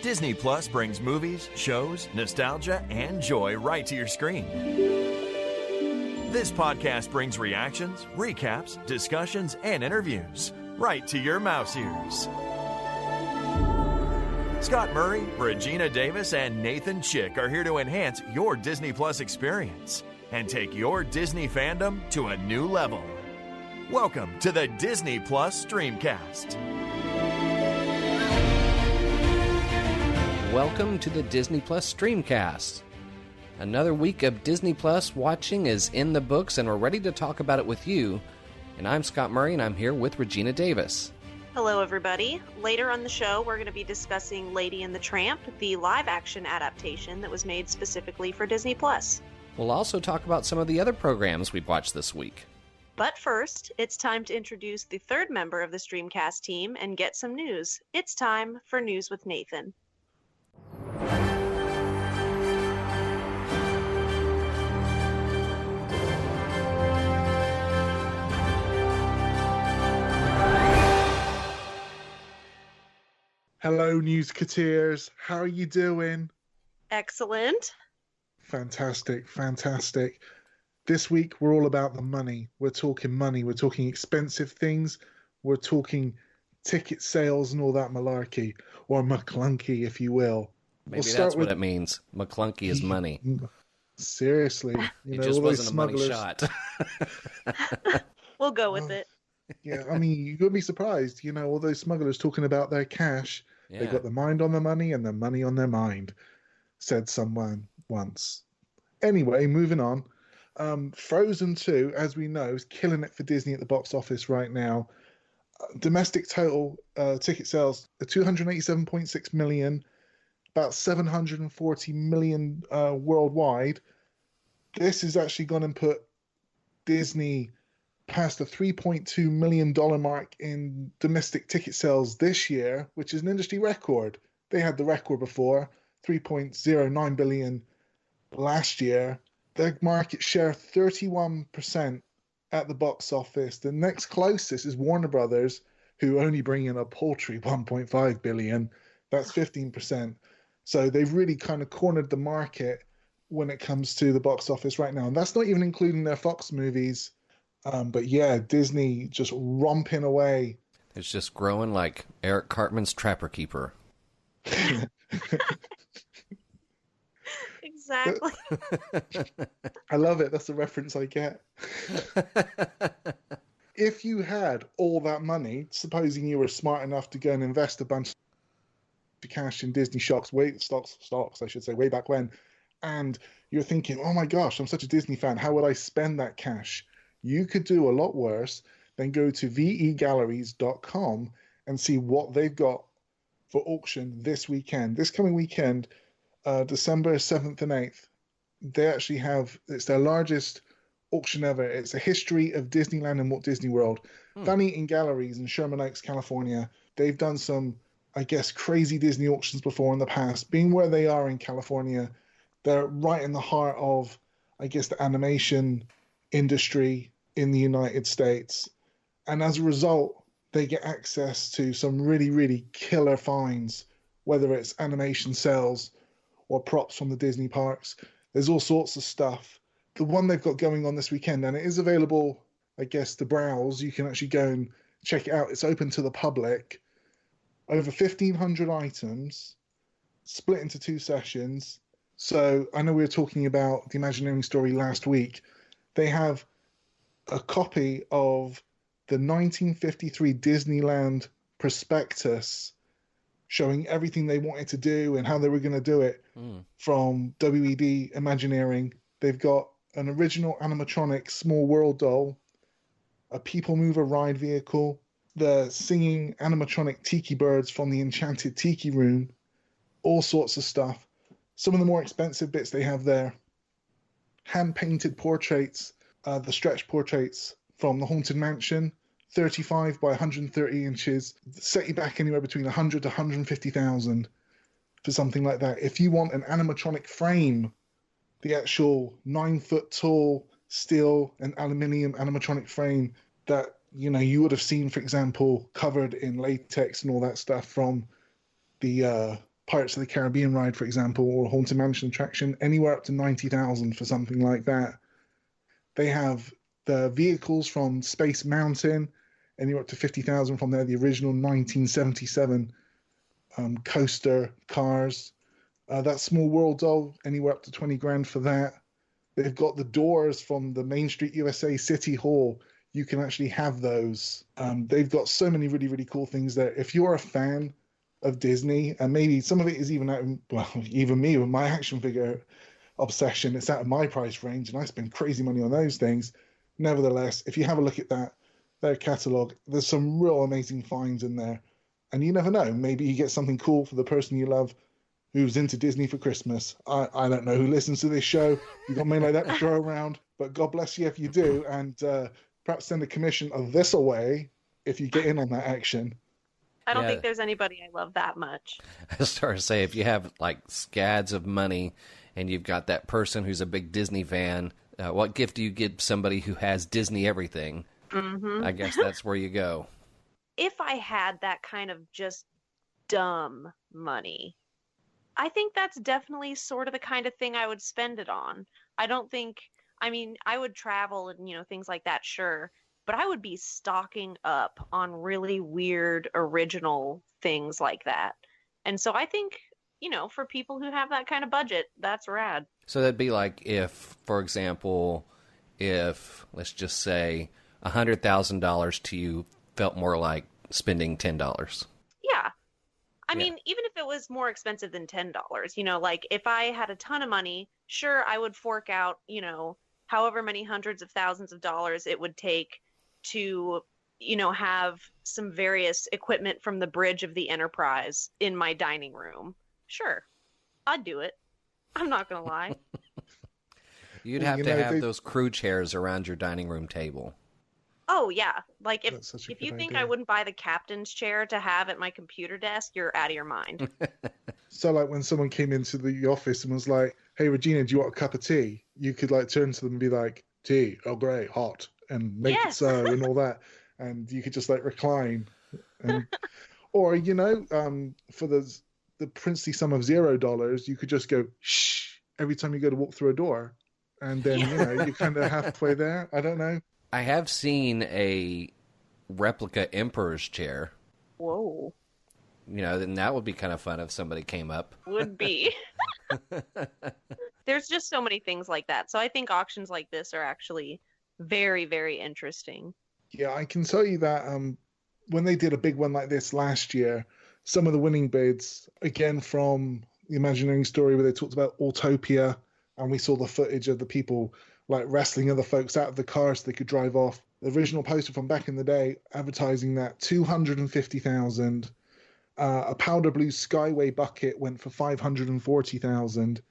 Disney Plus brings movies, shows, nostalgia, and joy right to your screen. This podcast brings reactions, recaps, discussions, and interviews right to your mouse ears. Scott Murray, Regina Davis, and Nathan Chick are here to enhance your Disney Plus experience and take your Disney fandom to a new level. Welcome to the Disney Plus Streamcast. Welcome to the Disney Plus Streamcast. Another week of Disney Plus watching is in the books, and we're ready to talk about it with you. And I'm Scott Murray, and I'm here with Regina Davis. Hello, everybody. Later on the show, we're going to be discussing Lady and the Tramp, the live-action adaptation that was made specifically for Disney Plus. We'll also talk about some of the other programs we've watched this week. But first, it's time to introduce the third member of the Streamcast team and get some news. It's time for News with Nathan. Hello, Newscateers. How are you doing? Excellent. Fantastic, fantastic. This week, we're all about the money. We're talking money. We're talking expensive things. We're talking ticket sales and all that malarkey, or McClunky, if you will. Maybe that's what it means. McClunky is money. Seriously. It just wasn't a money shot. We'll go with it. Yeah, I mean, you're going to be surprised. You know, all those smugglers talking about their cash. Yeah. They got their mind on the money and the money on their mind, said someone once. Anyway, moving on. Frozen 2, as we know, is killing it for Disney at the box office right now. Domestic total ticket sales are 287.6 million, about 740 million worldwide. This is actually going to put Disney past the $3.2 million mark in domestic ticket sales this year, which is an industry record. They had the record before, 3.09 billion last year. Their market share 31% at the box office. The next closest is Warner Brothers, who only bring in a paltry 1.5 billion. That's 15%. So they've really kind of cornered the market when it comes to the box office right now. And that's not even including their Fox movies. But yeah, Disney just romping away. It's just growing like Eric Cartman's Trapper Keeper. Exactly. I love it. That's the reference I get. If you had all that money, supposing you were smart enough to go and invest a bunch of cash in Disney stocks, way back when, and you're thinking, oh my gosh, I'm such a Disney fan, how would I spend that cash? You could do a lot worse than go to vegalleries.com and see what they've got for auction this weekend. This coming weekend, December 7th and 8th, they actually have, it's their largest auction ever. It's a history of Disneyland and Walt Disney World. Done in galleries in Sherman Oaks, California. They've done some, I guess, crazy Disney auctions before in the past. Being where they are in California, they're right in the heart of, I guess, the animation industry in the United States, and as a result they get access to some really, really killer finds, whether it's animation sales or props from the Disney parks. There's all sorts of stuff. The one they've got going on this weekend, and it is available, I guess, to browse, you can actually go and check it out. It's open to the public. Over 1,500 items split into 2 sessions. So I know we were talking about the Imagineering story last week. They have a copy of the 1953 Disneyland prospectus showing everything they wanted to do and how they were going to do it from WED Imagineering. They've got an original animatronic Small World doll, a People Mover ride vehicle, the singing animatronic tiki birds from the Enchanted Tiki Room, all sorts of stuff. Some of the more expensive bits they have there, hand-painted portraits, the stretch portraits from the Haunted Mansion, 35 by 130 inches, set you back anywhere between 100 to 150,000 for something like that. If you want an animatronic frame, the actual 9-foot tall steel and aluminium animatronic frame that, you know, you would have seen, for example, covered in latex and all that stuff from the Pirates of the Caribbean ride, for example, or Haunted Mansion attraction, anywhere up to 90,000 for something like that. They have the vehicles from Space Mountain, anywhere up to 50,000 from there, the original 1977 coaster cars. That Small World doll, anywhere up to 20 grand for that. They've got the doors from the Main Street USA City Hall. You can actually have those. They've got so many really, really cool things there. If you're a fan of Disney, and maybe some of it is even out, well, even me with my action figure obsession, it's out of my price range, and I spend crazy money on those things. Nevertheless, if you have a look at their catalog, there's some real amazing finds in there. And you never know, maybe you get something cool for the person you love who's into Disney for Christmas. I don't know who listens to this show. You've got money like that to throw around, but God bless you if you do, and perhaps send a commission of this away if you get in on that action. I don't think there's anybody I love that much. I started to say, if you have like scads of money and you've got that person who's a big Disney fan, what gift do you give somebody who has Disney everything? Mm-hmm. I guess that's where you go. If I had that kind of just dumb money, I think that's definitely sort of the kind of thing I would spend it on. I would travel and, things like that, sure. But I would be stocking up on really weird, original things like that. And so I think, for people who have that kind of budget, that's rad. So that'd be like if, for example, let's just say $100,000 to you felt more like spending $10. Yeah. I mean, even if it was more expensive than $10, like if I had a ton of money, sure, I would fork out, however many hundreds of thousands of dollars it would take to, have some various equipment from the bridge of the Enterprise in my dining room. Sure, I'd do it. I'm not going to lie. You'd have to have those crew chairs around your dining room table. Oh, yeah. Like, if you think idea. I wouldn't buy the captain's chair to have at my computer desk, you're out of your mind. So, like, when someone came into the office and was like, hey, Regina, do you want a cup of tea? You could, like, turn to them and be like, tea, oh, great, hot, and make it so, and all that. And you could just, like, recline. And, or, for the princely sum of $0, you could just go, shh, every time you go to walk through a door. And then, you're kind of halfway there. I don't know. I have seen a replica Emperor's chair. Whoa. Then that would be kind of fun if somebody came up. Would be. There's just so many things like that. So I think auctions like this are actually very, very interesting. Yeah, I can tell you that when they did a big one like this last year, some of the winning bids, again from the Imagineering story where they talked about Autopia, and we saw the footage of the people like wrestling other folks out of the car so they could drive off. The original poster from back in the day advertising that 250,000. A powder blue Skyway bucket went for 540,000.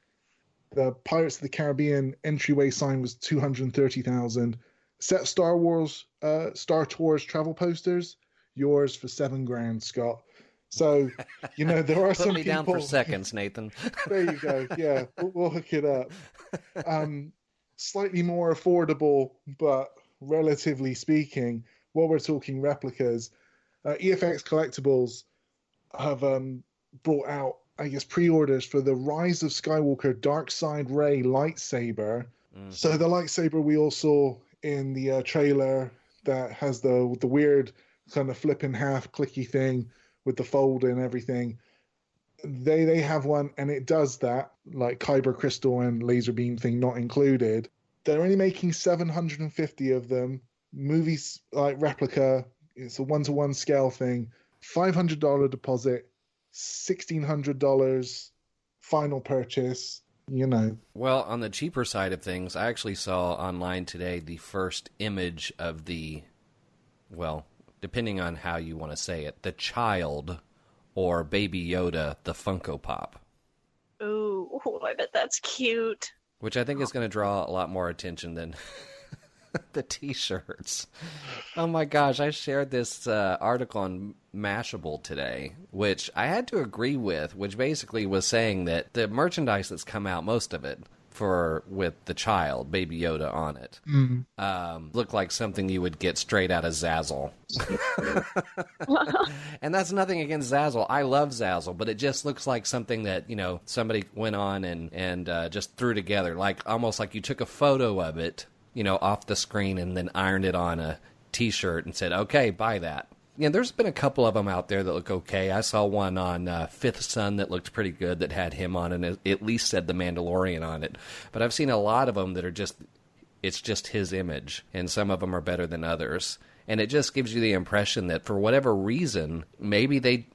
The Pirates of the Caribbean entryway sign was 230,000. Set of Star Tours travel posters, yours for $7,000, Scott. So, there are some people. Put me down for seconds, Nathan. There you go. Yeah, we'll hook it up. Slightly more affordable, but relatively speaking, while we're talking replicas, EFX Collectibles have brought out, I guess, pre-orders for the Rise of Skywalker Darkside Ray lightsaber. Mm. So the lightsaber we all saw in the trailer that has the weird kind of flip in half clicky thing with the fold and everything. They have one, and it does that, like Kyber crystal and laser beam thing not included. They're only making 750 of them. Movies like replica, it's a 1-to-1 scale thing. $500 deposit, $1,600 final purchase. Well, on the cheaper side of things, I actually saw online today the first image of depending on how you want to say it, the child or Baby Yoda, the Funko Pop. Ooh, I bet that's cute. Which I think is going to draw a lot more attention than the T-shirts. Oh my gosh, I shared this article on Mashable today, which I had to agree with, which basically was saying that the merchandise that's come out, most of it, with the child, Baby Yoda, on it, looked like something you would get straight out of Zazzle. And And that's nothing against Zazzle. I love Zazzle, but it just looks like something that, somebody went on and just threw together. Like, almost like you took a photo of it, off the screen and then ironed it on a T-shirt and said, okay, buy that. There's been a couple of them out there that look okay. I saw one on Fifth Son that looked pretty good that had him on and it at least said The Mandalorian on it. But I've seen a lot of them that are it's just his image, and some of them are better than others. And it just gives you the impression that for whatever reason, maybe they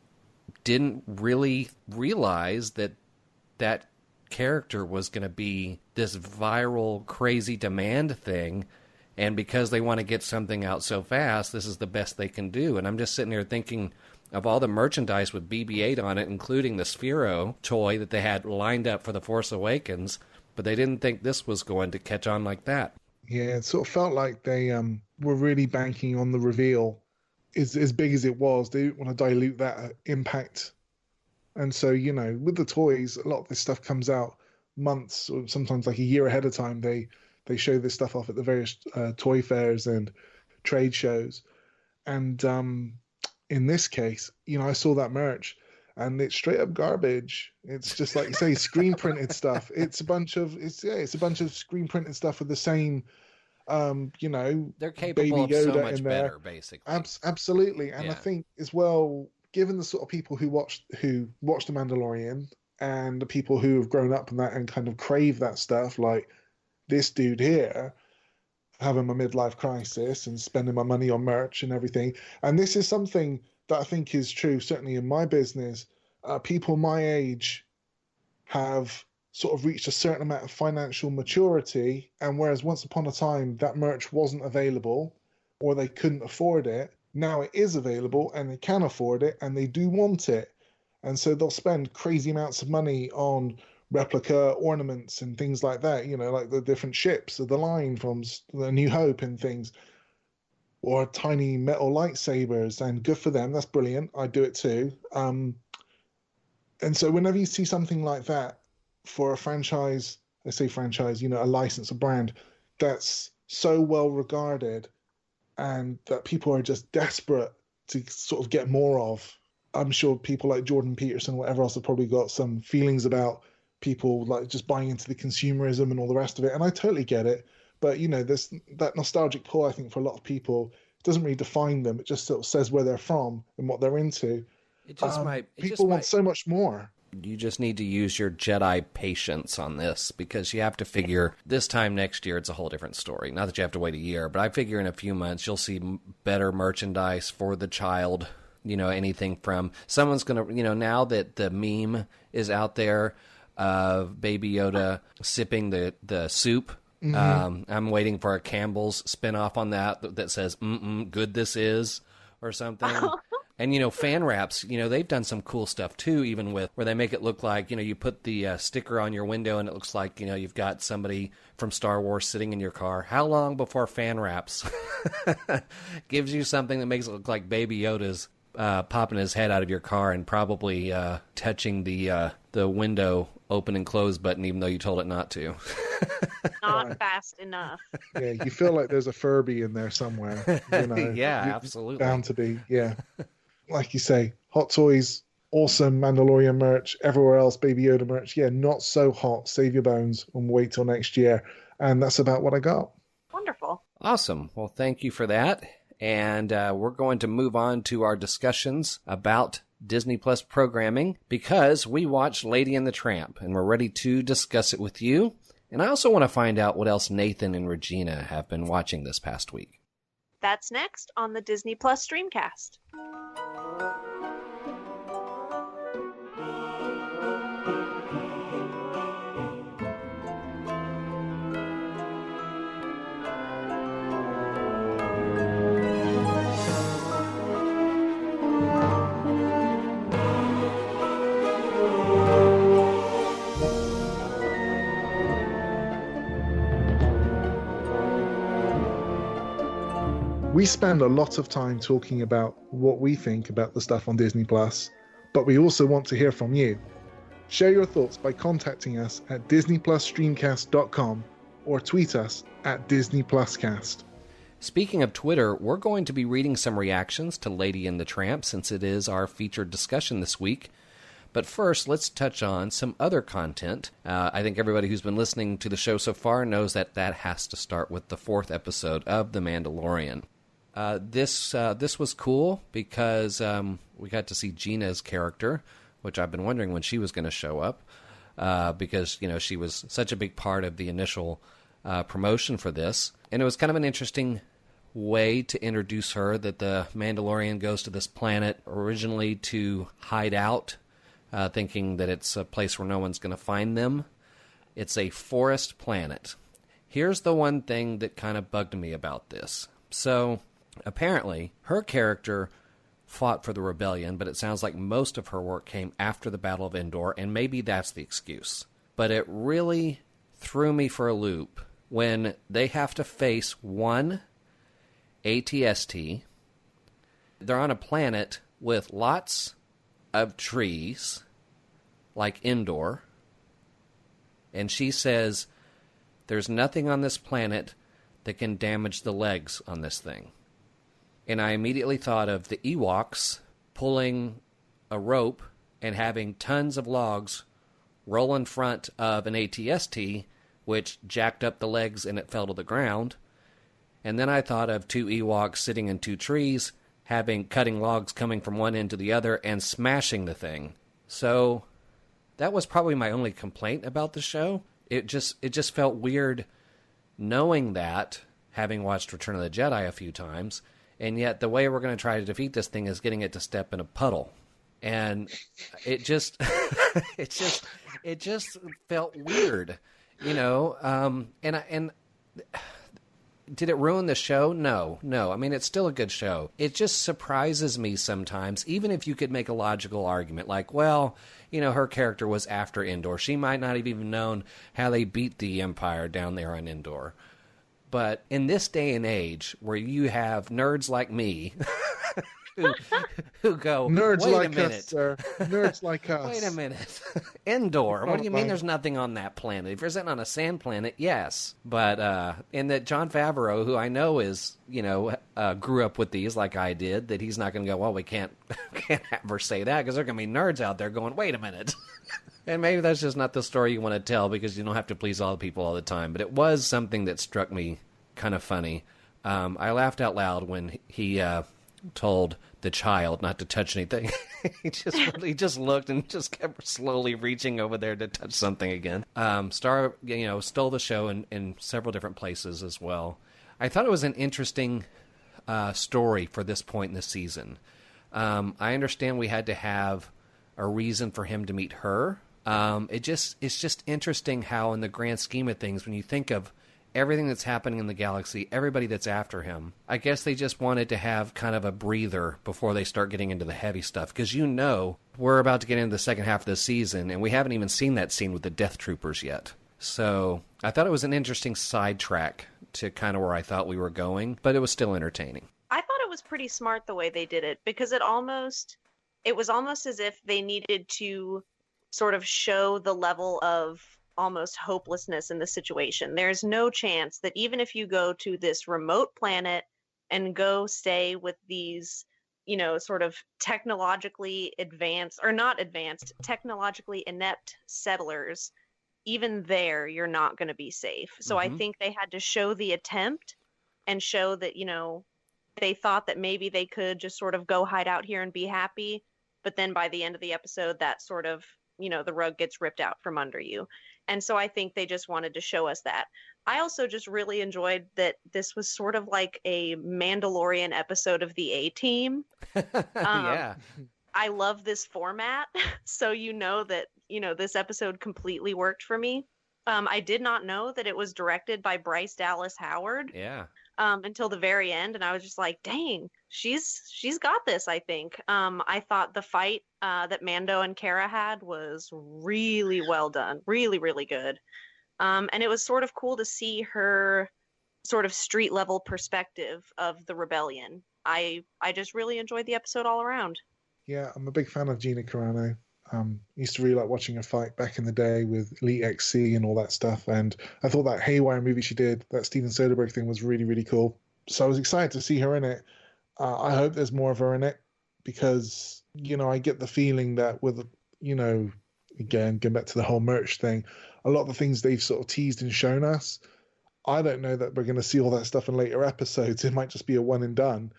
didn't really realize that that character was going to be this viral, crazy demand thing. And because they want to get something out so fast, this is the best they can do. And I'm just sitting here thinking of all the merchandise with BB-8 on it, including the Sphero toy that they had lined up for The Force Awakens, but they didn't think this was going to catch on like that. Yeah, it sort of felt like they were really banking on the reveal. As big as it was, they didn't want to dilute that impact. And so, with the toys, a lot of this stuff comes out months or sometimes like a year ahead of time. They show this stuff off at the various toy fairs and trade shows. And in this case, I saw that merch and it's straight up garbage. It's just like you say, screen printed stuff. It's a bunch of screen printed stuff with the same they're capable Baby of Yoda so much in there. better, basically. Absolutely. And Yeah. I think as well, given the sort of people who watch The Mandalorian and the people who have grown up in that and kind of crave that stuff, like this dude here, having my midlife crisis and spending my money on merch and everything. And this is something that I think is true, certainly in my business. People my age have sort of reached a certain amount of financial maturity, and whereas once upon a time that merch wasn't available or they couldn't afford it, now it is available and they can afford it and they do want it. And so they'll spend crazy amounts of money on replica ornaments and things like that, like the different ships of the line from the New Hope and things, or tiny metal lightsabers, and good for them. That's brilliant. I do it too. And so whenever you see something like that for a franchise, a license, a brand that's so well regarded and that people are just desperate to sort of get more of, I'm sure people like Jordan Peterson, whatever else, have probably got some feelings about people like just buying into the consumerism and all the rest of it. And I totally get it. But, there's that nostalgic pull, I think, for a lot of people. It doesn't really define them. It just sort of says where they're from and what they're into. People want so much more. You just need to use your Jedi patience on this, because you have to figure this time next year it's a whole different story. Not that you have to wait a year, but I figure in a few months you'll see better merchandise for the child. Anything from someone's going to, now that the meme is out there of Baby Yoda sipping the soup. Mm-hmm. I'm waiting for a Campbell's spinoff on that says, good this is, or something. And, fan wraps, they've done some cool stuff too, even with where they make it look like, you put the sticker on your window and it looks like, you've got somebody from Star Wars sitting in your car. How long before fan wraps gives you something that makes it look like Baby Yoda's popping his head out of your car and probably touching the window open and close button, even though you told it not to. Not fast enough. Yeah, you feel like there's a Furby in there somewhere. Yeah, absolutely. Bound to be, yeah. Like you say, Hot Toys, awesome Mandalorian merch. Everywhere else, Baby Yoda merch. Yeah, not so hot. Save your bones and wait till next year. And that's about what I got. Wonderful. Awesome. Well, thank you for that. And we're going to move on to our discussions about Disney Plus programming, because we watched Lady and the Tramp and we're ready to discuss it with you. And I also want to find out what else Nathan and Regina have been watching this past week. That's next on the Disney Plus Streamcast. We spend a lot of time talking about what we think about the stuff on Disney Plus, but we also want to hear from you. Share your thoughts by contacting us at disneyplusstreamcast.com or tweet us at DisneyPlusCast. Speaking of Twitter, we're going to be reading some reactions to Lady and the Tramp since it is our featured discussion this week. But first, let's touch on some other content. I think everybody who's been listening to the show so far knows that has to start with the 4th episode of The Mandalorian. This was cool because we got to see Gina's character, which I've been wondering when she was going to show up, because she was such a big part of the initial promotion for this. And it was kind of an interesting way to introduce her, that the Mandalorian goes to this planet originally to hide out, thinking that it's a place where no one's going to find them. It's a forest planet. Here's the one thing that kind of bugged me about this. So, apparently, her character fought for the rebellion, but it sounds like most of her work came after the Battle of Endor, and maybe that's the excuse. But it really threw me for a loop when they have to face one ATST. They're on a planet with lots of trees, like Endor, and she says there's nothing on this planet that can damage the legs on this thing. And I immediately thought of the Ewoks pulling a rope and having tons of logs roll in front of an ATST, which jacked up the legs and it fell to the ground. And then I thought of 2 Ewoks sitting in 2 trees, cutting logs coming from one end to the other and smashing the thing. So that was probably my only complaint about the show. It just felt weird knowing that, having watched Return of the Jedi a few times, and yet the way we're going to try to defeat this thing is getting it to step in a puddle. And it just it just felt weird, and did it ruin the show? No. I mean, it's still a good show. It just surprises me sometimes, even if you could make a logical argument, like, well, her character was after Endor. She might not have even known how they beat the Empire down there on Endor. But in this day and age, where you have nerds like me who go, nerds wait like a minute. us, sir. Nerds like us. Wait a minute. Endor. What do you mean there's nothing on that planet? If you're sitting on a sand planet, yes. But and that Jon Favreau, who I know is, grew up with these like I did, that he's not going to go, well, we can't have her say that because there are going to be nerds out there going, wait a minute. And maybe that's just not the story you want to tell because you don't have to please all the people all the time. But it was something that struck me kind of funny. I laughed out loud when he told the child not to touch anything. he just looked and just kept slowly reaching over there to touch something again. Star, stole the show in several different places as well. I thought it was an interesting story for this point in the season. I understand we had to have a reason for him to meet her. It's just interesting how, in the grand scheme of things, when you think of everything that's happening in the galaxy, everybody that's after him, I guess they just wanted to have kind of a breather before they start getting into the heavy stuff. Because we're about to get into the second half of the season, and we haven't even seen that scene with the Death Troopers yet. So I thought it was an interesting sidetrack to kind of where I thought we were going, but it was still entertaining. I thought it was pretty smart the way they did it, because it was almost as if they needed to sort of show the level of almost hopelessness in the situation. There's no chance that even if you go to this remote planet and go stay with these, sort of technologically technologically inept settlers, even there, you're not going to be safe. So I think they had to show the attempt and show that, they thought that maybe they could just sort of go hide out here and be happy. But then by the end of the episode, that sort of, the rug gets ripped out from under you. And so I think they just wanted to show us that. I also just really enjoyed that this was sort of like a Mandalorian episode of the A-Team. Yeah. I love this format. So that, this episode completely worked for me. I did not know that it was directed by Bryce Dallas Howard. Yeah. Until the very end, and I was just like, dang, she's got this, I think. I thought the fight that Mando and Cara had was really well done. Really, really good. And it was sort of cool to see her sort of street level perspective of the rebellion. I just really enjoyed the episode all around. Yeah, I'm a big fan of Gina Carano. Used to really like watching her fight back in the day with Elite XC and all that stuff. And I thought that Haywire movie she did, that Steven Soderbergh thing, was really, really cool. So I was excited to see her in it. I hope there's more of her in it because, I get the feeling that with, again, going back to the whole merch thing, a lot of the things they've sort of teased and shown us, I don't know that we're going to see all that stuff in later episodes. It might just be a one and done.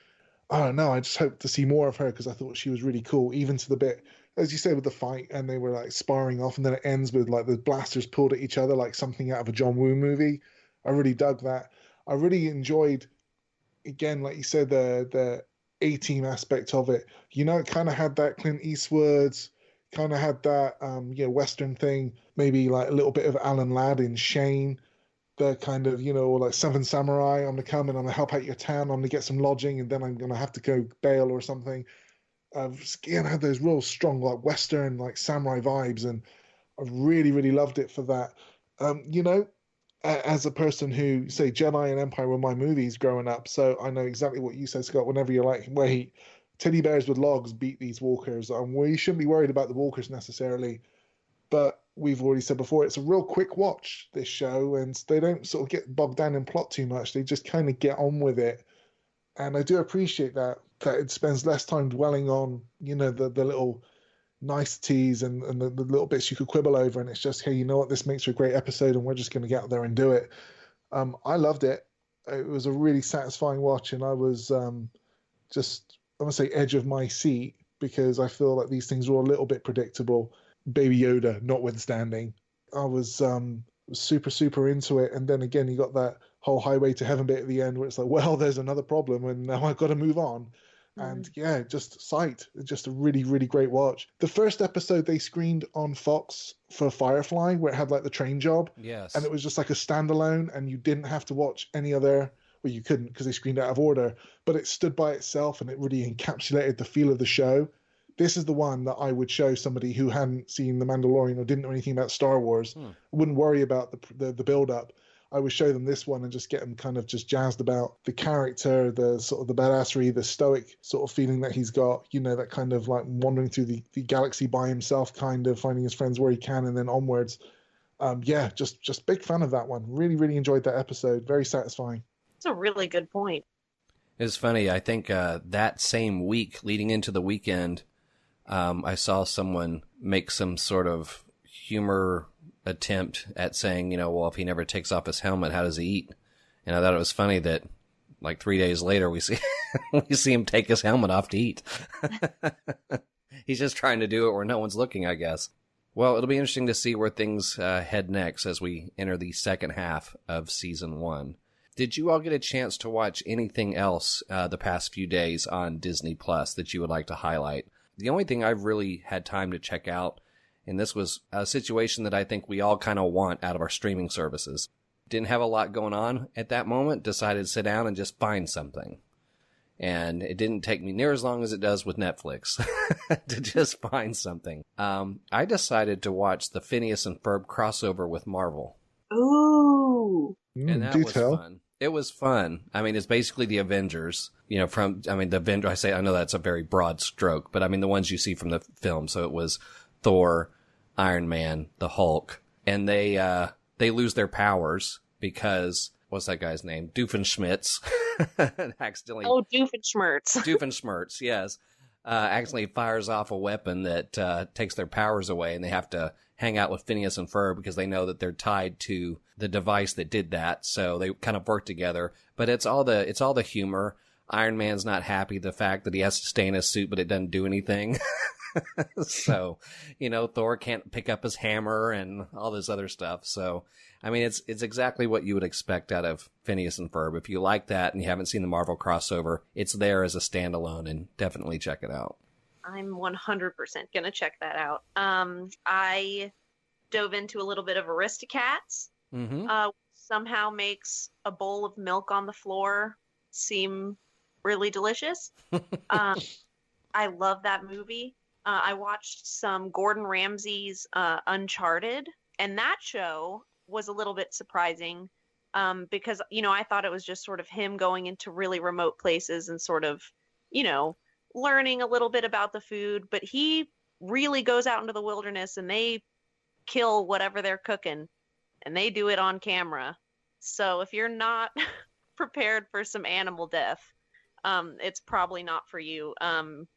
I don't know. I just hope to see more of her because I thought she was really cool, even to the bit, as you said, with the fight, and they were like sparring off, and then it ends with like the blasters pulled at each other like something out of a John Woo movie. I really dug that. I really enjoyed, again, like you said, the A-team aspect of it. It kind of had that Clint Eastwood's, kind of had that Western thing, maybe like a little bit of Alan Ladd in Shane, the kind of, like Seven Samurai, I'm gonna come and I'm gonna help out your town, I'm gonna get some lodging, and then I'm gonna have to go bail or something. Again, had those real strong like Western like samurai vibes, and I really, really loved it for that. As a person who, say, Jedi and Empire were my movies growing up, so I know exactly what you said, Scott. Whenever you're like, wait, teddy bears with logs beat these walkers, we shouldn't be worried about the walkers necessarily. But we've already said before, it's a real quick watch, this show, and they don't sort of get bogged down in plot too much. They just kind of get on with it. And I do appreciate that it spends less time dwelling on, the little niceties and the little bits you could quibble over. And it's just, hey, you know what? This makes for a great episode, and we're just going to get out there and do it. I loved it. It was a really satisfying watch, and I was just, I want to say, edge of my seat, because I feel like these things were a little bit predictable. Baby Yoda notwithstanding, I was super, super into it. And then again, you got that whole Highway to Heaven bit at the end where it's like, well, there's another problem and now I've got to move on. And yeah, just a really, really great watch. The first episode they screened on Fox for Firefly, where it had like the train job. Yes. And it was just like a standalone, and you didn't have to watch any other. Well, you couldn't because they screened out of order, but it stood by itself and it really encapsulated the feel of the show. This is the one that I would show somebody who hadn't seen The Mandalorian or didn't know anything about Star Wars. Wouldn't worry about the build-up. I would show them this one and just get them kind of just jazzed about the character, the sort of the badassery, the stoic sort of feeling that he's got, that kind of like wandering through the galaxy by himself, kind of finding his friends where he can and then onwards. Just big fan of that one. Really, really enjoyed that episode. Very satisfying. That's a really good point. It's funny. I think that same week leading into the weekend, I saw someone make some sort of humor attempt at saying, well, if he never takes off his helmet, how does he eat? And I thought it was funny that like 3 days later we see him take his helmet off to eat. He's just trying to do it where no one's looking, I guess. Well, it'll be interesting to see where things head next as we enter the second half of season 1. Did you all get a chance to watch anything else the past few days on Disney Plus that you would like to highlight? The only thing I've really had time to check out, and this was a situation that I think we all kind of want out of our streaming services. Didn't have a lot going on at that moment, decided to sit down and just find something. And it didn't take me near as long as it does with Netflix to just find something. I decided to watch the Phineas and Ferb crossover with Marvel. Ooh. And that was fun. It was fun. I mean, it's basically the Avengers, the Avengers, I know that's a very broad stroke, but I mean, the ones you see from the film. So it was Thor, Iron Man, the Hulk, and they lose their powers because, what's that guy's name? Doofenshmirtz accidentally. Oh, Doofenshmirtz. Doofenshmirtz, yes. Accidentally fires off a weapon that takes their powers away, and they have to hang out with Phineas and Ferb because they know that they're tied to the device that did that. So they kind of work together. But it's all the humor. Iron Man's not happy the fact that he has to stay in his suit, but it doesn't do anything. So, Thor can't pick up his hammer and all this other stuff. So, I mean, it's exactly what you would expect out of Phineas and Ferb. If you like that and you haven't seen the Marvel crossover, it's there as a standalone, and definitely check it out. I'm 100% going to check that out. I dove into a little bit of Aristocats. Somehow makes a bowl of milk on the floor seem really delicious. I love that movie. I watched some Gordon Ramsay's Uncharted, and that show was a little bit surprising because, I thought it was just sort of him going into really remote places and sort of, learning a little bit about the food, but he really goes out into the wilderness and they kill whatever they're cooking, and they do it on camera. So if you're not prepared for some animal death, it's probably not for you.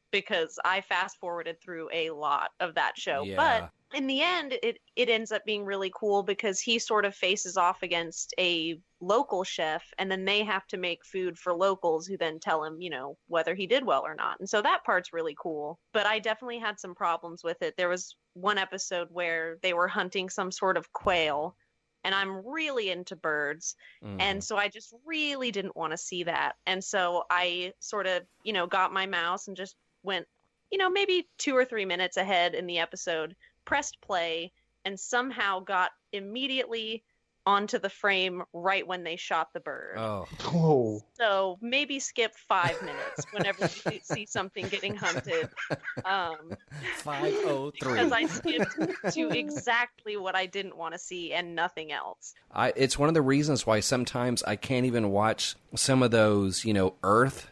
Because I fast forwarded through a lot of that show. But Yeah. in the end, it ends up being really cool because he sort of faces off against a local chef, and then they have to make food for locals who then tell him, whether he did well or not. And so that part's really cool. But I definitely had some problems with it. There was one episode where they were hunting some sort of quail, and I'm really into birds. And so I just really didn't want to see that. And so I sort of, got my mouse and just went, maybe 2 or 3 minutes ahead in the episode, pressed play, and somehow got immediately onto the frame right when they shot the bird. Oh. So maybe skip 5 minutes whenever you see something getting hunted. 5:03. Because I skipped to exactly what I didn't want to see and nothing else. It's one of the reasons why sometimes I can't even watch some of those, Earth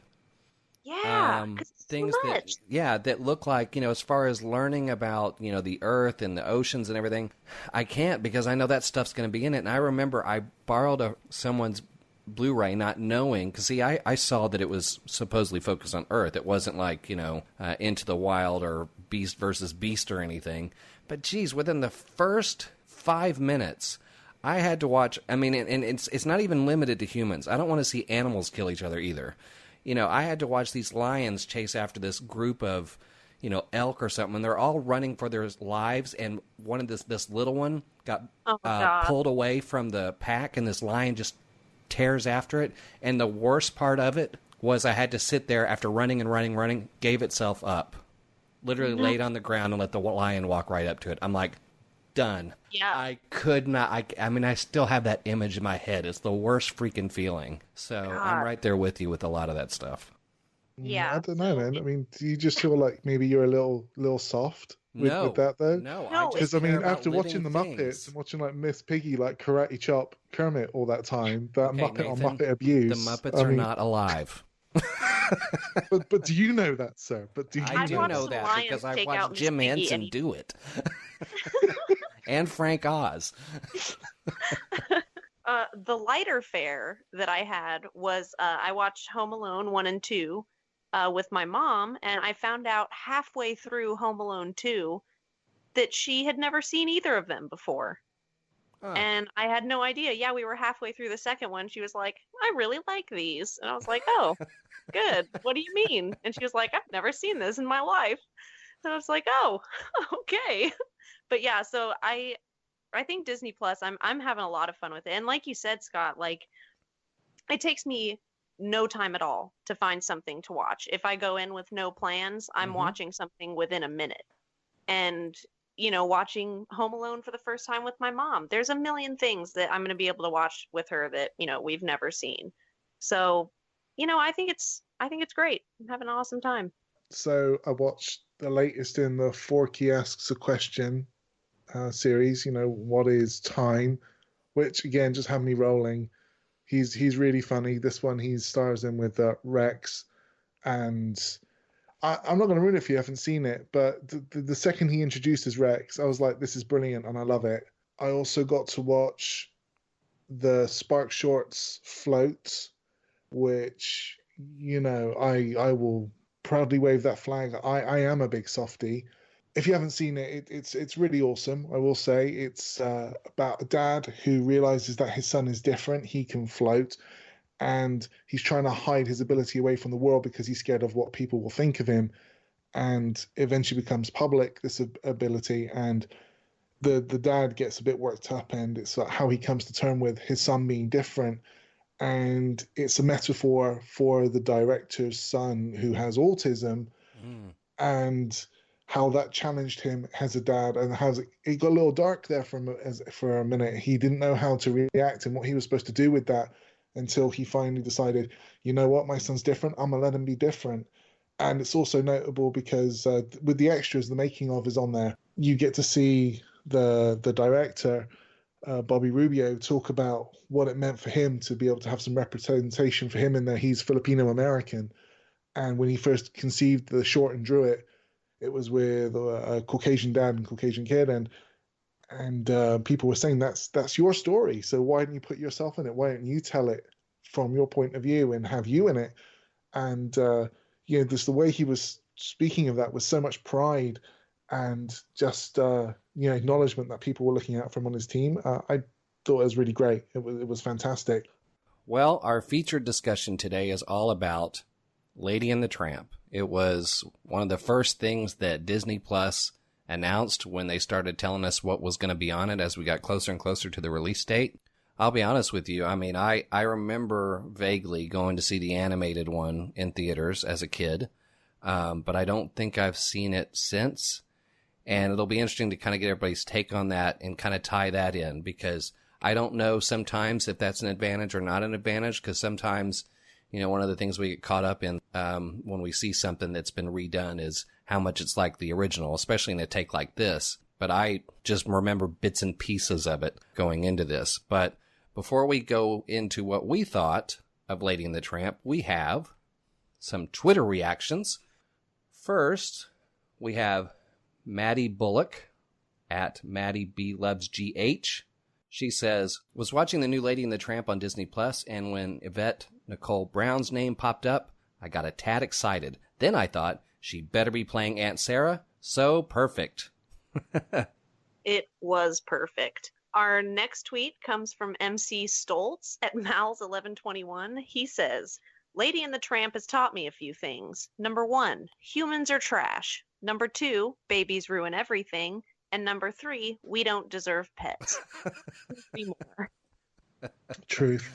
Yeah, things that look like, as far as learning about, the earth and the oceans and everything. I can't, because I know that stuff's going to be in it. And I remember I borrowed someone's Blu-ray not knowing, because see, I saw that it was supposedly focused on Earth. It wasn't like, Into the Wild or Beast versus Beast or anything. But geez, within the first 5 minutes, I had to watch. I mean, and it's not even limited to humans. I don't want to see animals kill each other either. I had to watch these lions chase after this group of, elk or something, and they're all running for their lives, and one of this little one got pulled away from the pack, and this lion just tears after it. And the worst part of it was I had to sit there after running and running, gave itself up. Literally laid on the ground and let the lion walk right up to it. I'm like, done. Yeah. I could not. I mean, I still have that image in my head. It's the worst freaking feeling. So I'm right there with you with a lot of that stuff. Yeah. I don't know, man. I mean, do you just feel like maybe you're a little soft with that, though? No. Because I mean, after watching the things. Muppets and watching like Miss Piggy like karate chop Kermit all that time, that Okay, Muppet on Nathan, Muppet abuse. The Muppets are not alive. but do you know that, sir? But do you I do watched know some that lions because I take watched out Miss Jim Piggy Henson and do it. And Frank Oz. The lighter fare that I had was I watched Home Alone 1 and 2 with my mom, and I found out halfway through Home Alone 2 that she had never seen either of them before. And I had no idea. Yeah, we were halfway through the second one. She was like, I really like these. And I was like, oh, good. What do you mean? And she was like, I've never seen this in my life. And I was like, oh, okay. But yeah, so I think Disney Plus, I'm having a lot of fun with it. And like you said, Scott, like it takes me no time at all to find something to watch. If I go in with no plans, I'm watching something within a minute. And watching Home Alone for the first time with my mom. There's a million things that I'm going to be able to watch with her that, we've never seen. So, I think it's great. I'm having an awesome time. So I watched the latest in the Forky Asks a Question series, what is time? Which again just had me rolling. He's really funny. This one he stars in with Rex, and I'm not going to ruin it if you haven't seen it, but the second he introduces Rex, I was like, this is brilliant, and I love it. I also got to watch the Spark Shorts Float, which, I will proudly wave that flag. I am a big softie. If you haven't seen it, it's really awesome, I will say. It's about a dad who realizes that his son is different. He can float. And he's trying to hide his ability away from the world because he's scared of what people will think of him, and eventually becomes public, this ability, and the dad gets a bit worked up, and it's like how he comes to terms with his son being different. And it's a metaphor for the director's son who has autism, and how that challenged him as a dad, and how it got a little dark there for a minute. He didn't know how to react and what he was supposed to do with that, until he finally decided, you know what, my son's different, I'm going to let him be different. And it's also notable because with the extras, the making of is on there. You get to see the director, Bobby Rubio, talk about what it meant for him to be able to have some representation for him in there. He's Filipino-American. And when he first conceived the short and drew it, it was with a Caucasian dad and Caucasian kid. And people were saying that's your story, so why didn't you put yourself in it? Why didn't you tell it from your point of view and have you in it. And just the way he was speaking of that with so much pride and just acknowledgement that people were looking out for him on his team. I thought it was really great. It was fantastic. Well, our featured discussion today is all about Lady and the Tramp. It was one of the first things that Disney Plus announced when they started telling us what was going to be on it as we got closer and closer to the release date. I'll be honest with you. I mean, I remember vaguely going to see the animated one in theaters as a kid, but I don't think I've seen it since. And it'll be interesting to kind of get everybody's take on that and kind of tie that in, because I don't know sometimes if that's an advantage or not an advantage, because sometimes, one of the things we get caught up in when we see something that's been redone is how much it's like the original, especially in a take like this. But I just remember bits and pieces of it going into this. But before we go into what we thought of Lady and the Tramp, we have some Twitter reactions. First, we have Maddie Bullock at Maddie B Loves GH. She says, was watching the new Lady and the Tramp on Disney Plus, and when Yvette Nicole Brown's name popped up, I got a tad excited. Then I thought, she better be playing Aunt Sarah. So perfect. It was perfect. Our next tweet comes from MC Stoltz at Mals1121. He says, Lady and the Tramp has taught me a few things. Number 1, humans are trash. Number 2, babies ruin everything. And number 3, we don't deserve pets. 3 more. Truth.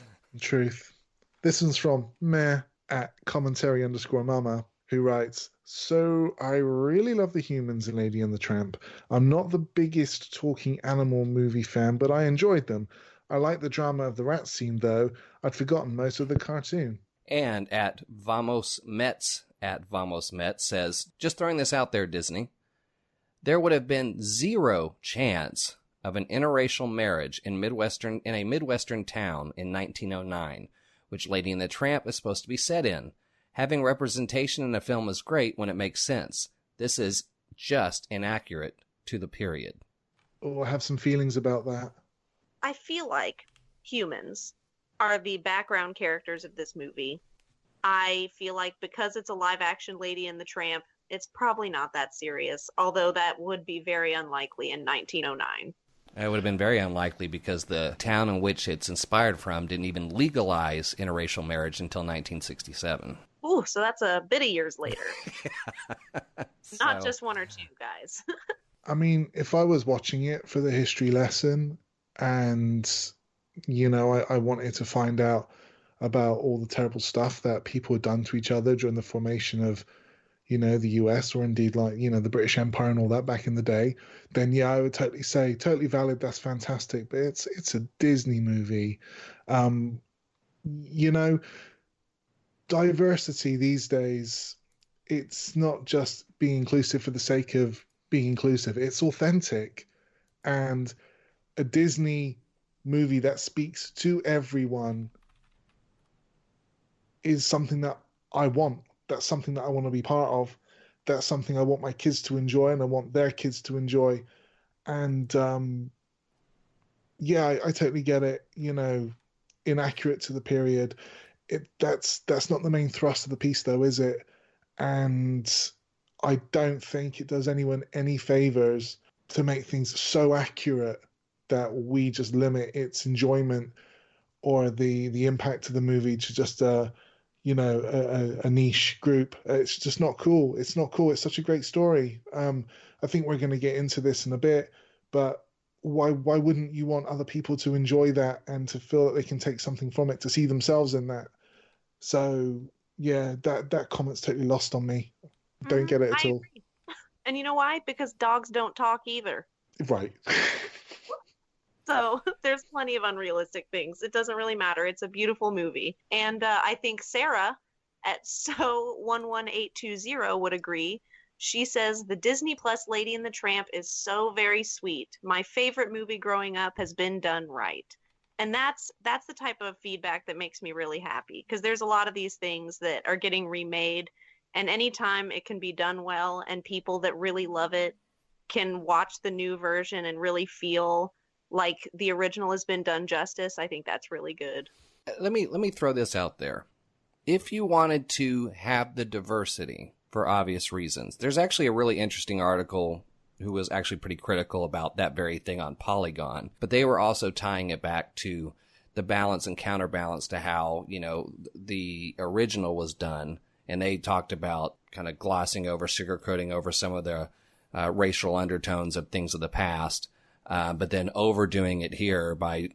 This one's from meh at commentary_mama, who writes, so I really love the humans in Lady and the Tramp. I'm not the biggest talking animal movie fan, but I enjoyed them. I like the drama of the rat scene, though. I'd forgotten most of the cartoon. And at Vamos Mets says, just throwing this out there, Disney, there would have been zero chance of an interracial marriage in a Midwestern town in 1909, which Lady and the Tramp is supposed to be set in. Having representation in a film is great when it makes sense. This is just inaccurate to the period. Oh, I have some feelings about that. I feel like humans are the background characters of this movie. I feel like because it's a live-action Lady and the Tramp, it's probably not that serious, although that would be very unlikely in 1909. It would have been very unlikely because the town in which it's inspired from didn't even legalize interracial marriage until 1967. Ooh, so that's a bit of years later. Not just 1 or 2, guys. I mean, if I was watching it for the history lesson and, I wanted to find out about all the terrible stuff that people had done to each other during the formation of, the US, or indeed the British Empire and all that back in the day, then yeah, I would totally say, totally valid, that's fantastic. But it's a Disney movie. Diversity these days, it's not just being inclusive for the sake of being inclusive. It's authentic. And a Disney movie that speaks to everyone is something that I want. That's something that I want to be part of. That's something I want my kids to enjoy, and I want their kids to enjoy. And I totally get it. Inaccurate to the period. That's not the main thrust of the piece, though, is it? And I don't think it does anyone any favors to make things so accurate that we just limit its enjoyment or the impact of the movie to just a niche group. It's just not cool. It's not cool. It's such a great story. I think we're going to get into this in a bit, but why wouldn't you want other people to enjoy that and to feel that they can take something from it, to see themselves in that? So yeah, that comment's totally lost on me. Don't get it at all. Agree. And you know why? Because dogs don't talk either. Right. So there's plenty of unrealistic things. It doesn't really matter. It's a beautiful movie. And I think Sarah at So11820 would agree. She says, the Disney Plus Lady and the Tramp is so very sweet. My favorite movie growing up has been done right. And that's the type of feedback that makes me really happy, because there's a lot of these things that are getting remade, and anytime it can be done well and people that really love it can watch the new version and really feel like the original has been done justice, I think that's really good. let me throw this out there. If you wanted to have the diversity for obvious reasons, there's actually a really interesting article who was actually pretty critical about that very thing on Polygon, but they were also tying it back to the balance and counterbalance to how, the original was done. And they talked about kind of glossing over, sugarcoating over some of the racial undertones of things of the past, but then overdoing it here by,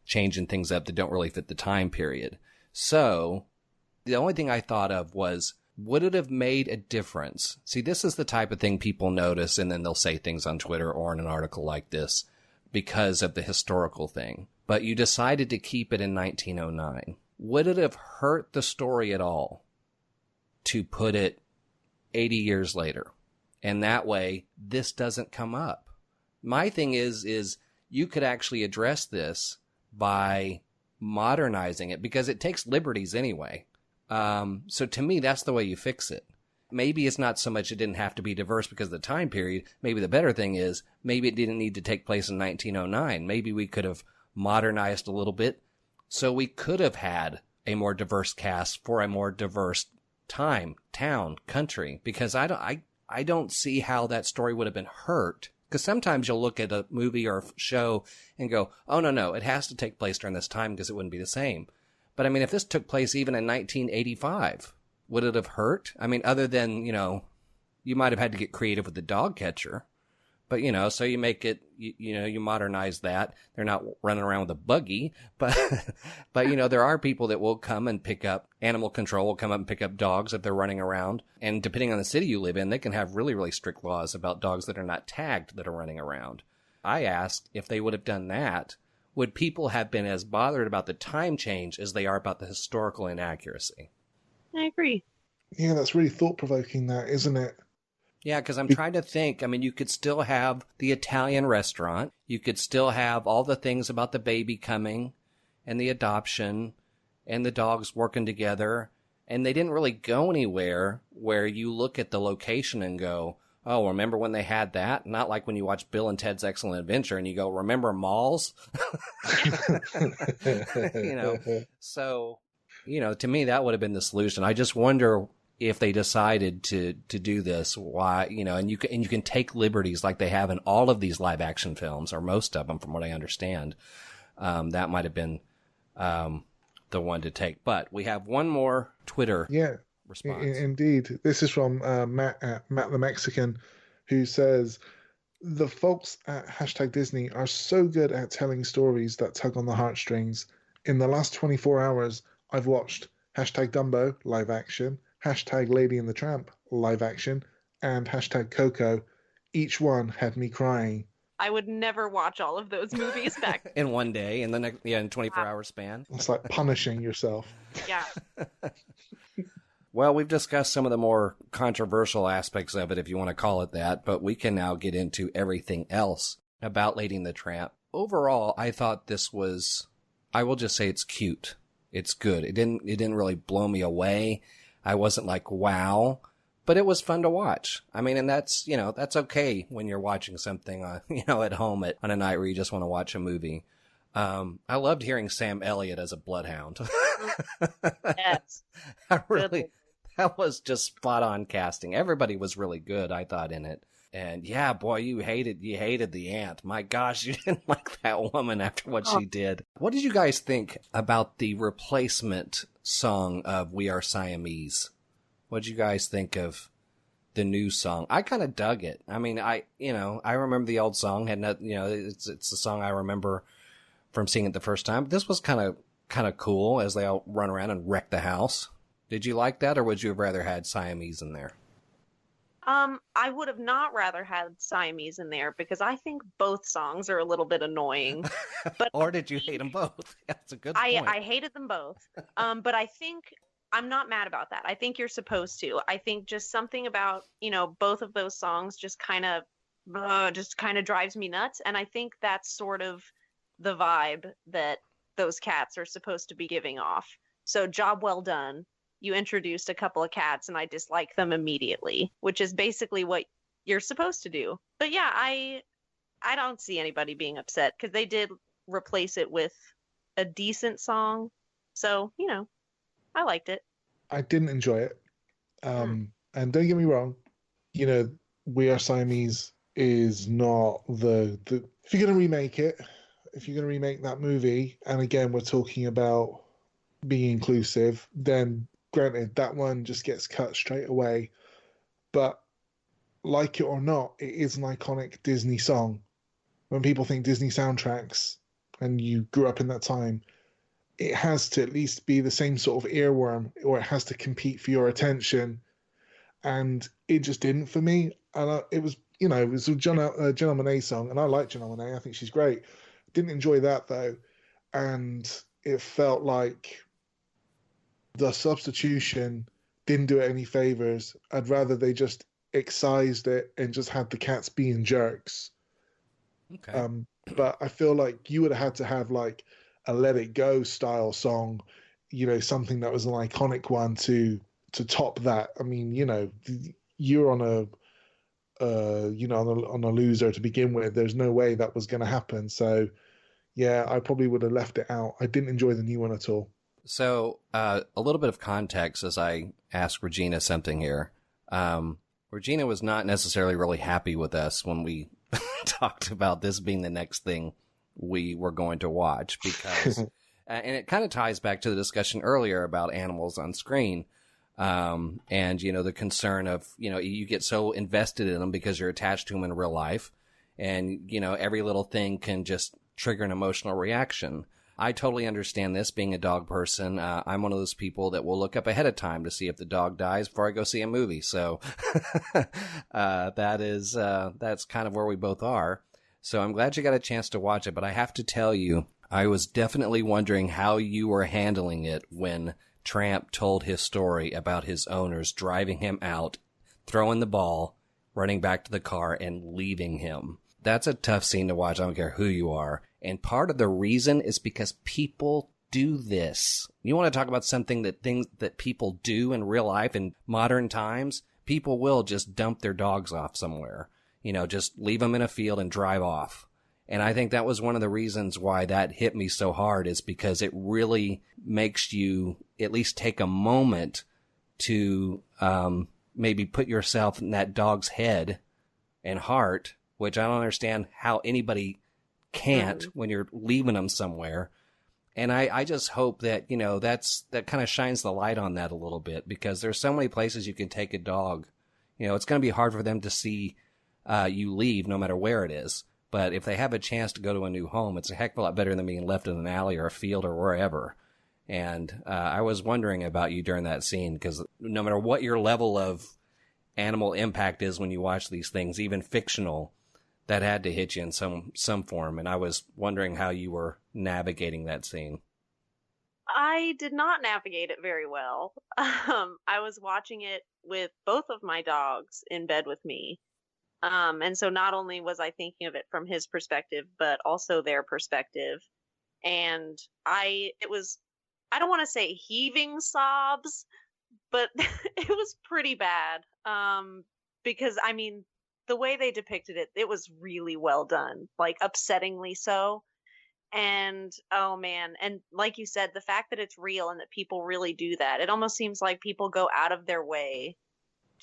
changing things up that don't really fit the time period. So the only thing I thought of was, would it have made a difference? See, this is the type of thing people notice, and then they'll say things on Twitter or in an article like this because of the historical thing. But you decided to keep it in 1909. Would it have hurt the story at all to put it 80 years later? And that way, this doesn't come up. My thing is you could actually address this by modernizing it, because it takes liberties anyway. So to me, that's the way you fix it. Maybe it's not so much it didn't have to be diverse because of the time period. Maybe the better thing is, maybe it didn't need to take place in 1909. Maybe we could have modernized a little bit, so we could have had a more diverse cast for a more diverse time, town, country. Because I don't see how that story would have been hurt. Because sometimes you'll look at a movie or a show and go, oh, no, it has to take place during this time because it wouldn't be the same. But I mean, if this took place even in 1985, would it have hurt? I mean, other than, you might have had to get creative with the dog catcher. But, so you make it, you modernize that. They're not running around with a buggy. But, there are people that will come and pick up, animal control will come up and pick up dogs if they're running around. And depending on the city you live in, they can have really, really strict laws about dogs that are not tagged that are running around. I asked if they would have done that, would people have been as bothered about the time change as they are about the historical inaccuracy? I agree. Yeah, that's really thought-provoking, that, isn't it? Yeah, because I'm trying to think. I mean, you could still have the Italian restaurant. You could still have all the things about the baby coming and the adoption and the dogs working together. And they didn't really go anywhere where you look at the location and go, oh, remember when they had that? Not like when you watch Bill and Ted's Excellent Adventure and you go, remember malls? So, to me, that would have been the solution. I just wonder if they decided to do this, why, and you can take liberties like they have in all of these live action films, or most of them, from what I understand. That might have been the one to take. But we have one more Twitter response. Indeed. This is from Matt the Mexican, who says, the folks at #Disney are so good at telling stories that tug on the heartstrings. In the last 24 hours, I've watched #Dumbo live action, #Lady and the Tramp live action, and #Coco. Each one had me crying. I would never watch all of those movies back in one day, in the next, in 24-hour span. It's like punishing yourself. Yeah. Well, we've discussed some of the more controversial aspects of it, if you want to call it that, but we can now get into everything else about Lady and the Tramp. Overall, I thought this was, I will just say it's cute. It's good. It didn't really blow me away. I wasn't like, wow, but it was fun to watch. I mean, and that's, that's okay when you're watching something, at home on a night where you just want to watch a movie. I loved hearing Sam Elliott as a bloodhound. Yes. That was just spot on casting. Everybody was really good, I thought, in it. And yeah, boy, you hated the aunt. My gosh, you didn't like that woman after what she did. What did you guys think about the replacement song of We Are Siamese? What did you guys think of the new song? I kind of dug it. I mean, I remember the old song. It's the song I remember from seeing it the first time. But this was kind of cool as they all run around and wreck the house. Did you like that, or would you have rather had Siamese in there? I would have not rather had Siamese in there because I think both songs are a little bit annoying. But or did you hate them both? That's a good point. I hated them both. But I think I'm not mad about that. I think you're supposed to. I think just something about, both of those songs just kind of drives me nuts. And I think that's sort of the vibe that those cats are supposed to be giving off. So job well done. You introduced a couple of cats and I dislike them immediately, which is basically what you're supposed to do. But yeah, I don't see anybody being upset because they did replace it with a decent song. So, I liked it. I didn't enjoy it. And don't get me wrong, We Are Siamese is not if you're going to remake it, if you're going to remake that movie, and again, we're talking about being inclusive, then granted, that one just gets cut straight away. But like it or not, it is an iconic Disney song. When people think Disney soundtracks and you grew up in that time, it has to at least be the same sort of earworm, or it has to compete for your attention. And it just didn't for me. And it was a Janelle Monáe song, and I like Janelle Monáe. I think she's great. Didn't enjoy that though, and it felt like the substitution didn't do it any favors. I'd rather they just excised it and just had the cats being jerks. Okay. But I feel like you would have had to have like a Let It Go style song, something that was an iconic one to top that. I mean, you're on on a loser to begin with. There's no way that was going to happen. So, yeah, I probably would have left it out. I didn't enjoy the new one at all. So, a little bit of context as I ask Regina something here. Regina was not necessarily really happy with us when we talked about this being the next thing we were going to watch because, and it kind of ties back to the discussion earlier about animals on screen. And, the concern of, you get so invested in them because you're attached to them in real life. And, every little thing can just trigger an emotional reaction. I totally understand this being a dog person. I'm one of those people that will look up ahead of time to see if the dog dies before I go see a movie. So, that's kind of where we both are. So I'm glad you got a chance to watch it, but I have to tell you, I was definitely wondering how you were handling it when Tramp told his story about his owners driving him out, throwing the ball, running back to the car, and leaving him. That's a tough scene to watch. I don't care who you are. And part of the reason is because people do this. You want to talk about things that people do in real life in modern times? People will just dump their dogs off somewhere. Just leave them in a field and drive off. And I think that was one of the reasons why that hit me so hard, is because it really makes you at least take a moment to maybe put yourself in that dog's head and heart, which I don't understand how anybody can't when you're leaving them somewhere. And I just hope that, that kind of shines the light on that a little bit, because there's so many places you can take a dog. It's going to be hard for them to see you leave no matter where it is. But if they have a chance to go to a new home, it's a heck of a lot better than being left in an alley or a field or wherever. And I was wondering about you during that scene, because no matter what your level of animal impact is when you watch these things, even fictional, that had to hit you in some form. And I was wondering how you were navigating that scene. I did not navigate it very well. I was watching it with both of my dogs in bed with me. And so not only was I thinking of it from his perspective, but also their perspective. And I don't want to say heaving sobs, but it was pretty bad. Because I mean, the way they depicted it, it was really well done, like upsettingly so. And oh man, and like you said, the fact that it's real and that people really do that, it almost seems like people go out of their way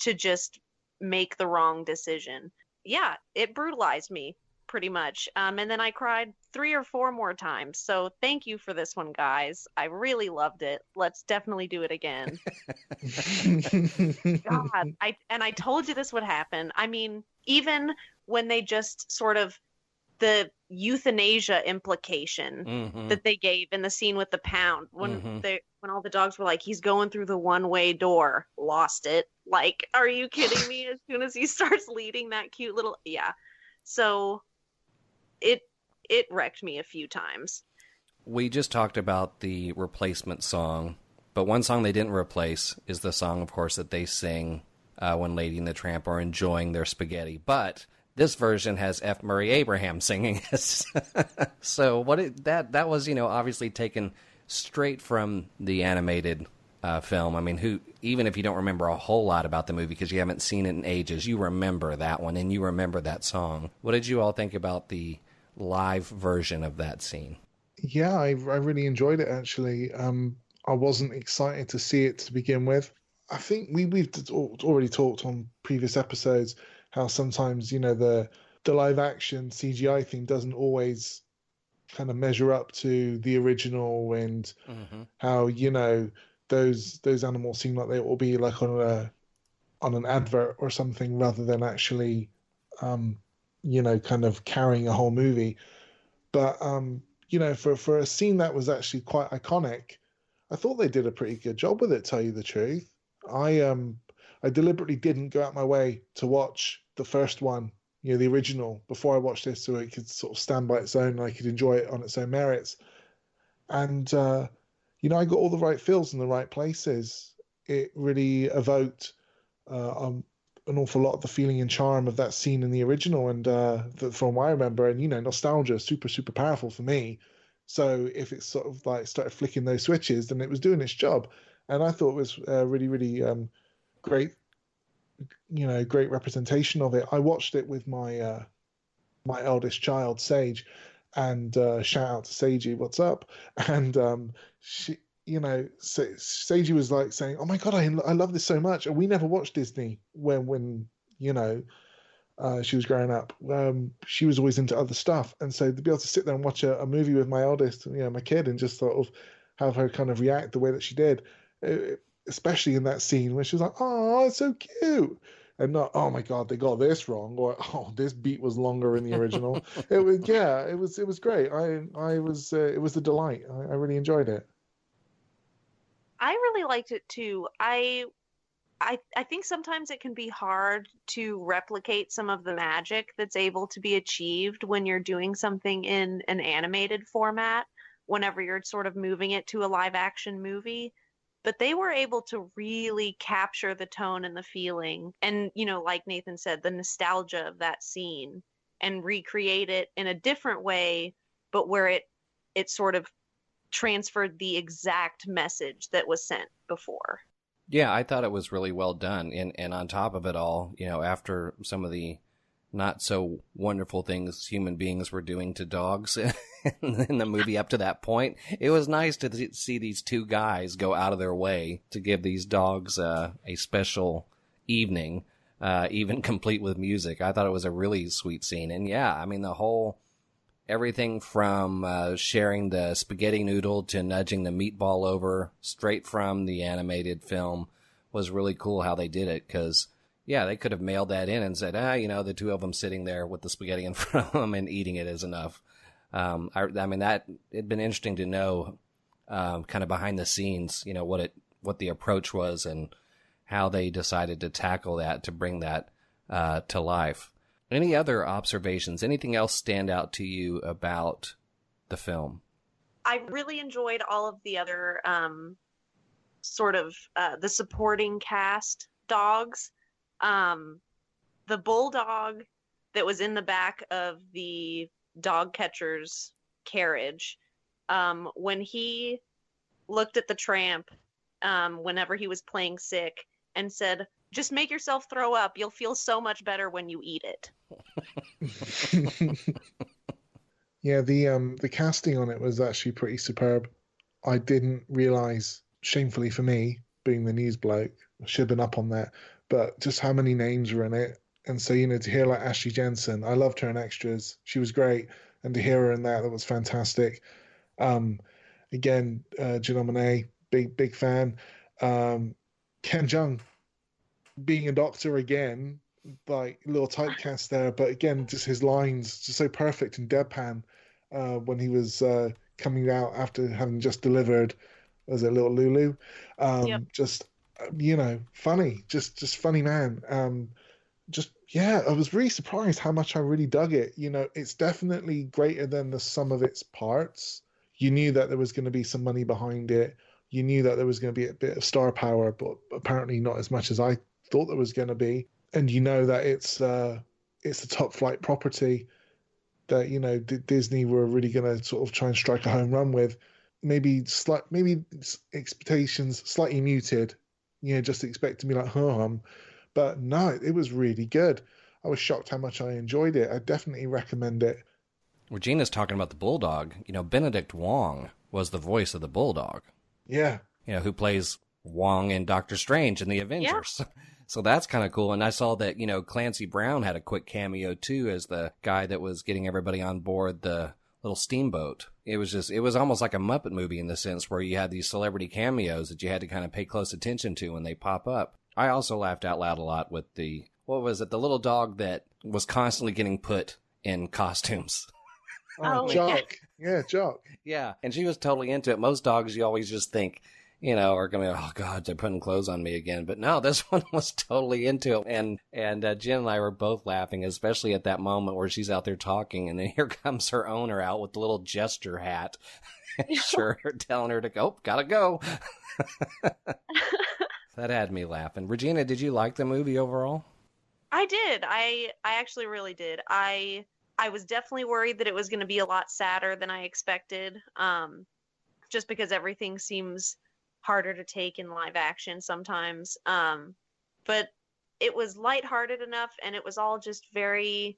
to just make the wrong decision. Yeah, it brutalized me pretty much. And then I cried 3 or 4 more times. So thank you for this one, guys. I really loved it. Let's definitely do it again. God, I told you this would happen. I mean, even when they just sort of, the euthanasia implication that they gave in the scene with the pound, when when all the dogs were like, he's going through the one-way door, lost it. Like, are you kidding me? As soon as he starts leading that cute little, yeah. So it wrecked me a few times. We just talked about the replacement song, but one song they didn't replace is the song, of course, that they sing when Lady and the Tramp are enjoying their spaghetti. But this version has F. Murray Abraham singing it. So that was, obviously taken straight from the animated film. I mean, even if you don't remember a whole lot about the movie because you haven't seen it in ages, you remember that one and you remember that song. What did you all think about the live version of that scene? Yeah, I really enjoyed it, actually. I wasn't excited to see it to begin with. I think we've already talked on previous episodes how sometimes, the live action CGI thing doesn't always kind of measure up to the original, and how, those animals seem like they will be like on an advert or something rather than actually kind of carrying a whole movie. But for a scene that was actually quite iconic, I thought they did a pretty good job with it, tell you the truth. I deliberately didn't go out my way to watch the first one, the original, before I watched this, so it could sort of stand by its own and I could enjoy it on its own merits. And I got all the right feels in the right places. It really evoked an awful lot of the feeling and charm of that scene in the original, and from what I remember, and nostalgia is super, super powerful for me. So if it sort of like started flicking those switches, then it was doing its job. And I thought it was really, really great, great representation of it. I watched it with my my eldest child, Sage, and shout out to Sagey, what's up? And she, Sagey was like saying, "Oh my God, I love this so much." And we never watched Disney when she was growing up. She was always into other stuff, and so to be able to sit there and watch a movie with my eldest, my kid, and just sort of have her kind of react the way that she did, especially in that scene where she was like, "Oh, it's so cute," and not, "Oh my God, they got this wrong," or, "Oh, this beat was longer in the original." It was great. It was a delight. I really enjoyed it. I really liked it too. I think sometimes it can be hard to replicate some of the magic that's able to be achieved when you're doing something in an animated format, whenever you're sort of moving it to a live action movie. But they were able to really capture the tone and the feeling, and, like Nathan said, the nostalgia of that scene, and recreate it in a different way, but where it sort of transferred the exact message that was sent before. Yeah, I thought it was really well done. And on top of it all, after some of the not so wonderful things human beings were doing to dogs in the movie up to that point, it was nice to see these two guys go out of their way to give these dogs a special evening, even complete with music. I thought it was a really sweet scene. And yeah, I mean, everything from sharing the spaghetti noodle to nudging the meatball over straight from the animated film was really cool how they did it. Because, yeah, they could have mailed that in and said, the two of them sitting there with the spaghetti in front of them and eating it is enough. I mean, that it'd been interesting to know kind of behind the scenes, what the approach was and how they decided to tackle that to bring that to life. Any other observations? Anything else stand out to you about the film? I really enjoyed all of the other the supporting cast dogs. The bulldog that was in the back of the dog catcher's carriage, when he looked at the Tramp whenever he was playing sick and said, "Just make yourself throw up. You'll feel so much better when you eat it." Yeah, the casting on it was actually pretty superb. I didn't realize, shamefully for me, being the news bloke, I should have been up on that, but just how many names were in it. And so, to hear like Ashley Jensen, I loved her in Extras. She was great. And to hear her in that was fantastic. Again, Janelle Monáe, big fan. Ken Jeong, being a doctor again, like a little typecast there, but again, just his lines just so perfect and deadpan when he was coming out after having just delivered as a little Lulu. Yep. Just funny, just funny man. I was really surprised how much I really dug it. It's definitely greater than the sum of its parts. You knew that there was going to be some money behind it. You knew that there was going to be a bit of star power, but apparently not as much as I thought there was going to be. And that it's a top flight property that Disney were really going to sort of try and strike a home run with. Maybe expectations slightly muted. Just expect to be like, but no, it was really good. I was shocked how much I enjoyed it. I definitely recommend it. Regina's talking about the bulldog. Benedict Wong was the voice of the bulldog. Yeah. who plays Wong in Doctor Strange and the Avengers. So that's kind of cool. And I saw that, Clancy Brown had a quick cameo too as the guy that was getting everybody on board the little steamboat. It was almost like a Muppet movie in the sense where you had these celebrity cameos that you had to kind of pay close attention to when they pop up. I also laughed out loud a lot with the little dog that was constantly getting put in costumes. Jock. Yeah, Jock. Yeah, and she was totally into it. Most dogs you always just think, are going to be, oh, God, they're putting clothes on me again. But no, this one was totally into it. And Jen and I were both laughing, especially at that moment where she's out there talking. And then here comes her owner out with the little gesture hat. Sure, telling her to go, gotta go. That had me laughing. Regina, did you like the movie overall? I did. I actually really did. I was definitely worried that it was going to be a lot sadder than I expected, just because everything seems harder to take in live action sometimes. But it was lighthearted enough, and it was all just very,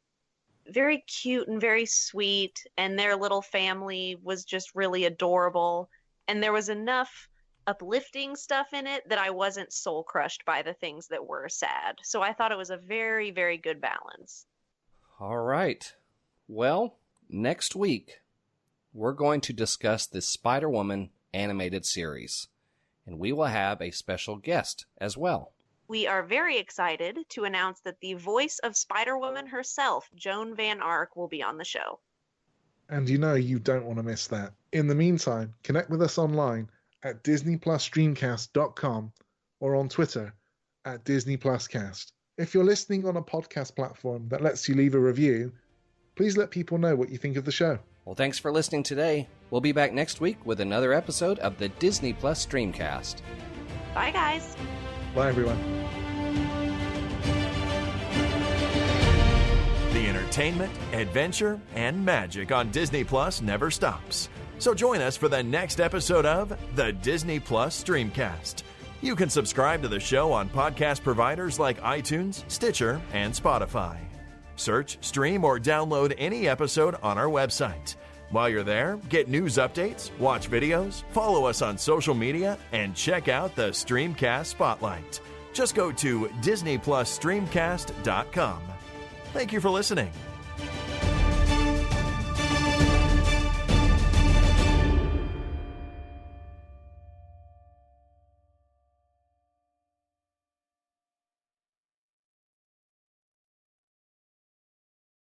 very cute and very sweet, and their little family was just really adorable. And there was enough uplifting stuff in it that I wasn't soul crushed by the things that were sad. So I thought it was a very, very good balance. All right. Well, next week, we're going to discuss the Spider-Woman animated series, and we will have a special guest as well. We are very excited to announce that the voice of Spider-Woman herself, Joan Van Ark, will be on the show. And you don't want to miss that. In the meantime, connect with us online at DisneyPlusStreamcast.com or on Twitter at DisneyPlusCast. If you're listening on a podcast platform that lets you leave a review, please let people know what you think of the show. Well, thanks for listening today. We'll be back next week with another episode of the Disney Plus Streamcast. Bye, guys. Bye, everyone. The entertainment, adventure, and magic on Disney Plus never stops. So join us for the next episode of the Disney Plus Streamcast. You can subscribe to the show on podcast providers like iTunes, Stitcher, and Spotify. Search, stream, or download any episode on our website. While you're there, get news updates, watch videos, follow us on social media, and check out the Streamcast Spotlight. Just go to DisneyPlusStreamcast.com. Thank you for listening.